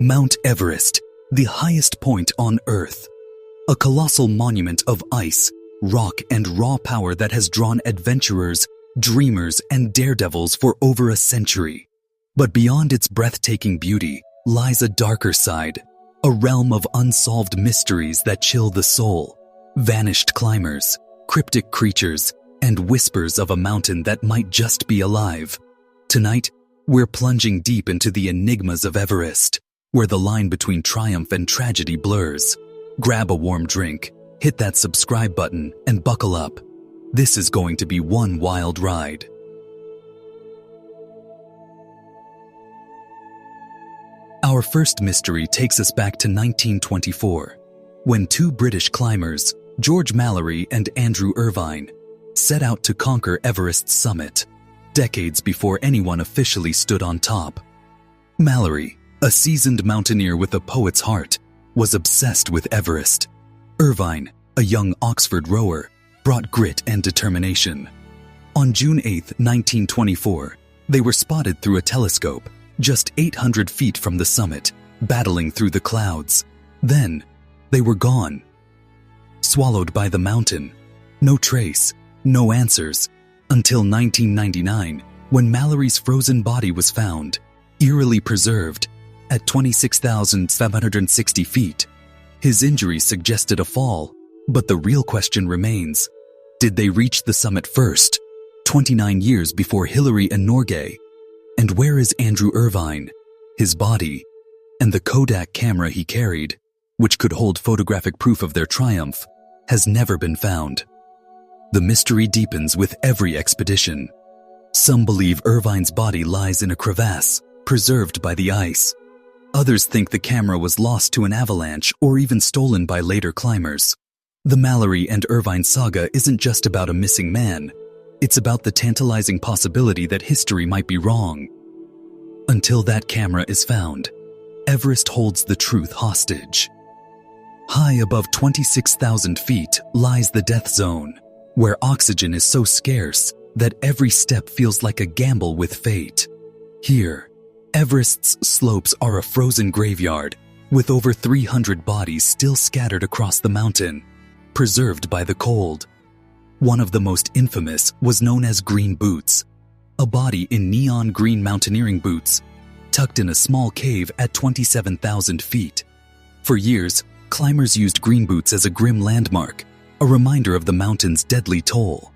Mount Everest, the highest point on Earth. A colossal monument of ice, rock, and raw power that has drawn adventurers, dreamers, and daredevils for over a century. But beyond its breathtaking beauty lies a darker side, a realm of unsolved mysteries that chill the soul, vanished climbers, cryptic creatures, and whispers of a mountain that might just be alive. Tonight, we're plunging deep into the enigmas of Everest, where the line between triumph and tragedy blurs. Grab a warm drink, hit that subscribe button, and buckle up. This is going to be one wild ride. Our first mystery takes us back to 1924, when two British climbers, George Mallory and Andrew Irvine, set out to conquer Everest's summit, decades before anyone officially stood on top. Mallory, a seasoned mountaineer with a poet's heart, was obsessed with Everest. Irvine, a young Oxford rower, brought grit and determination. On June 8, 1924, they were spotted through a telescope, just 800 feet from the summit, battling through the clouds. Then, they were gone. Swallowed by the mountain. No trace, no answers, until 1999, when Mallory's frozen body was found, eerily preserved, at 26,760 feet. His injuries suggested a fall, but the real question remains, did they reach the summit first, 29 years before Hillary and Norgay? And where is Andrew Irvine? His body, and the Kodak camera he carried, which could hold photographic proof of their triumph, has never been found. The mystery deepens with every expedition. Some believe Irvine's body lies in a crevasse, preserved by the ice. Others think the camera was lost to an avalanche or even stolen by later climbers. The Mallory and Irvine saga isn't just about a missing man. It's about the tantalizing possibility that history might be wrong. Until that camera is found, Everest holds the truth hostage. High above 26,000 feet lies the death zone, where oxygen is so scarce that every step feels like a gamble with fate. Here, Everest's slopes are a frozen graveyard, with over 300 bodies still scattered across the mountain, preserved by the cold. One of the most infamous was known as Green Boots, a body in neon green mountaineering boots, tucked in a small cave at 27,000 feet. For years, climbers used Green Boots as a grim landmark, a reminder of the mountain's deadly toll.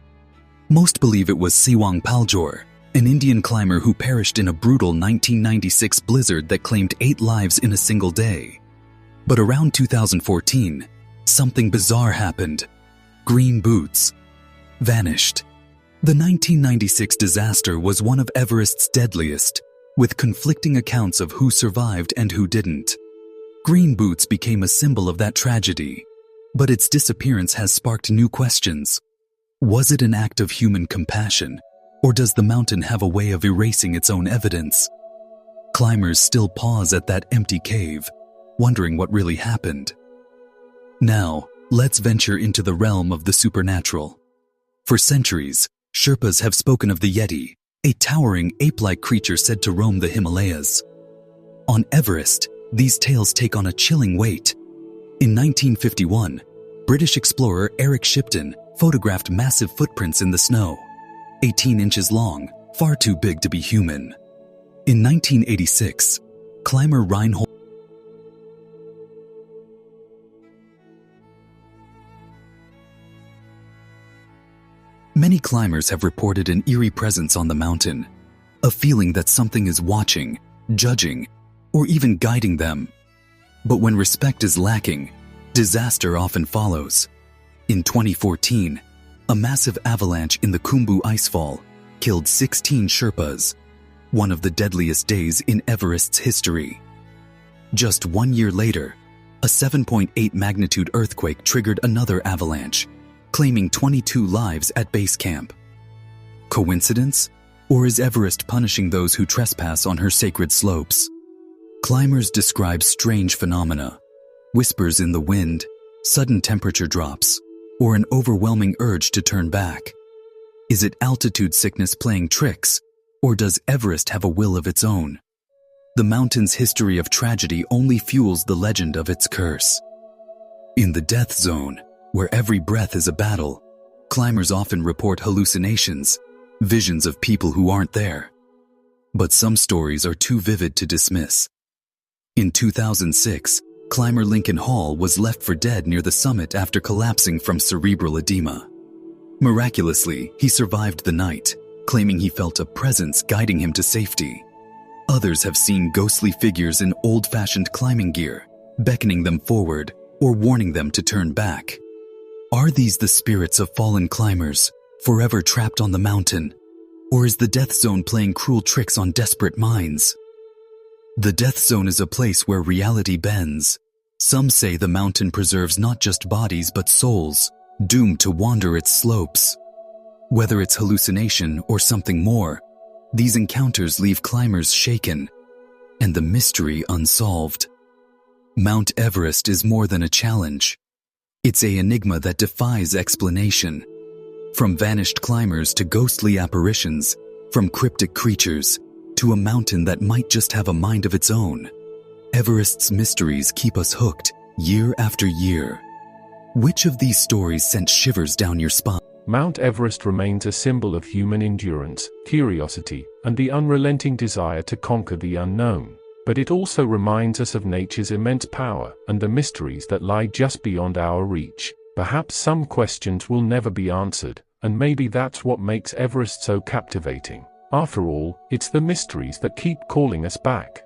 Most believe it was Sewang Paljor, an Indian climber who perished in a brutal 1996 blizzard that claimed 8 lives in a single day. But around 2014, something bizarre happened. Green Boots vanished. The 1996 disaster was one of Everest's deadliest, with conflicting accounts of who survived and who didn't. Green Boots became a symbol of that tragedy, but its disappearance has sparked new questions. Was it an act of human compassion, or does the mountain have a way of erasing its own evidence? Climbers still pause at that empty cave, wondering what really happened. Now, let's venture into the realm of the supernatural. For centuries, Sherpas have spoken of the Yeti, a towering ape-like creature said to roam the Himalayas. On Everest, these tales take on a chilling weight. In 1951, British explorer Eric Shipton photographed massive footprints in the snow, 18 inches long, far too big to be human. In 1986, climber Reinhold Many climbers have reported an eerie presence on the mountain, a feeling that something is watching, judging, or even guiding them. But when respect is lacking, disaster often follows. In 2014, a massive avalanche in the Khumbu icefall killed 16 Sherpas, one of the deadliest days in Everest's history. Just 1 year later, a 7.8 magnitude earthquake triggered another avalanche, claiming 22 lives at base camp. Coincidence? Or is Everest punishing those who trespass on her sacred slopes? Climbers describe strange phenomena: whispers in the wind, sudden temperature drops, or an overwhelming urge to turn back. Is it altitude sickness playing tricks, or does Everest have a will of its own? the mountain's history of tragedy only fuels the legend of its curse. In the death zone, where every breath is a battle, climbers often report hallucinations, visions of people who aren't there. But some stories are too vivid to dismiss. In 2006, climber Lincoln Hall was left for dead near the summit after collapsing from cerebral edema. Miraculously, he survived the night, claiming he felt a presence guiding him to safety. Others have seen ghostly figures in old-fashioned climbing gear, beckoning them forward or warning them to turn back. Are these the spirits of fallen climbers, forever trapped on the mountain? Or is the death zone playing cruel tricks on desperate minds? The death zone is a place where reality bends. Some say the mountain preserves not just bodies but souls, doomed to wander its slopes. Whether it's hallucination or something more, these encounters leave climbers shaken, and the mystery unsolved. Mount Everest is more than a challenge. It's an enigma that defies explanation. From vanished climbers to ghostly apparitions, from cryptic creatures to a mountain that might just have a mind of its own, Everest's mysteries keep us hooked year after year. Which of these stories sent shivers down your spine? Mount Everest remains a symbol of human endurance, curiosity, and the unrelenting desire to conquer the unknown. But it also reminds us of nature's immense power and the mysteries that lie just beyond our reach. Perhaps some questions will never be answered, and maybe that's what makes Everest so captivating. After all, it's the mysteries that keep calling us back.